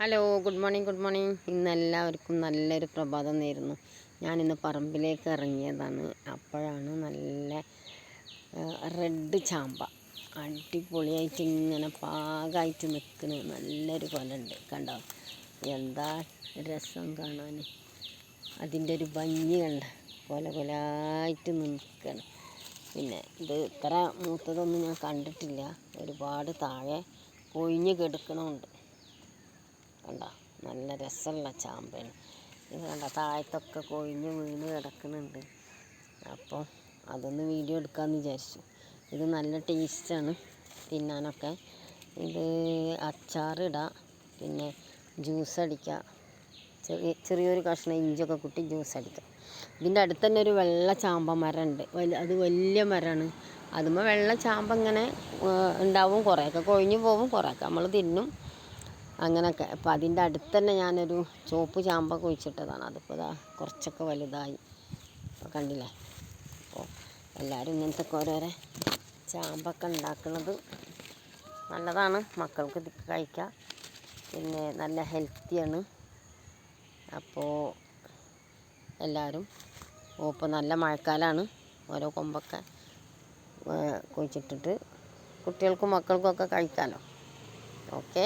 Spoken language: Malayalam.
Hello, good morning. ഇന്ന് എല്ലാവർക്കും നല്ലൊരു പ്രഭാതം നേരുന്നു. ഞാനിന്ന് പറമ്പിലേക്ക് ഇറങ്ങിയതാണ്. അപ്പോഴാണ് നല്ല റെഡ് ചാമ്പ അടിപൊളിയായിട്ട് ഇങ്ങനെ പാകമായിട്ട് നിൽക്കണ്. നല്ലൊരു കൊലുണ്ട്, കണ്ടോ? എന്താ രസം കാണാൻ. അതിൻ്റെ ഒരു ഭംഗി കണ്ട, കൊലായിട്ട് നിൽക്കണം. പിന്നെ ഇത് ഇത്ര മൂത്തതൊന്നും ഞാൻ കണ്ടിട്ടില്ല. ഒരുപാട് താഴെ കൊഴിഞ്ഞ് കിടക്കണമുണ്ട്. കണ്ട, നല്ല രസമുള്ള ചാമ്പയാണ് ഇത്. കണ്ട, താഴത്തൊക്കെ കൊഴിഞ്ഞ് വീണ് കിടക്കുന്നുണ്ട്. അപ്പോൾ അതൊന്ന് വീഡിയോ എടുക്കാമെന്ന് വിചാരിച്ചു. ഇത് നല്ല ടേസ്റ്റാണ് തിന്നാനൊക്കെ. ഇത് അച്ചാറിടാം, പിന്നെ ജ്യൂസ് അടിക്കാം. ചെറിയൊരു കഷ്ണം ഇഞ്ചിയൊക്കെ കൂട്ടി ജ്യൂസ് അടിക്കാം. ഇതിൻ്റെ അടുത്ത് തന്നെ ഒരു വെള്ള ചാമ്പ മരമുണ്ട്. അത് വലിയ മരമാണ്. അതുമ്പോൾ വെള്ള ചാമ്പ ഇങ്ങനെ ഉണ്ടാവും. കുറേയൊക്കെ കൊഴിഞ്ഞു പോകും, കുറേയൊക്കെ നമ്മൾ തിന്നും, അങ്ങനെയൊക്കെ. അപ്പോൾ അതിൻ്റെ അടുത്ത് തന്നെ ഞാനൊരു ചുവപ്പ് ചാമ്പ കുഴിച്ചിട്ടതാണ്. അതിപ്പോൾ ഇതാ കുറച്ചൊക്കെ വലുതായി, അപ്പോൾ കണ്ടില്ലേ. അപ്പോൾ എല്ലാവരും ഇങ്ങനത്തെ ഓരോരോ ചാമ്പൊക്കെ ഉണ്ടാക്കുന്നത് നല്ലതാണ്. മക്കൾക്ക് ഇത് കഴിക്കാം, പിന്നെ നല്ല ഹെൽത്തിയാണ്. അപ്പോൾ എല്ലാവരും ഇപ്പോൾ നല്ല മഴക്കാലമാണ്. ഓരോ കൊമ്പൊക്കെ കുഴിച്ചിട്ടിട്ട് കുട്ടികൾക്കും മക്കൾക്കും ഒക്കെ കഴിക്കാമല്ലോ. ഓക്കെ.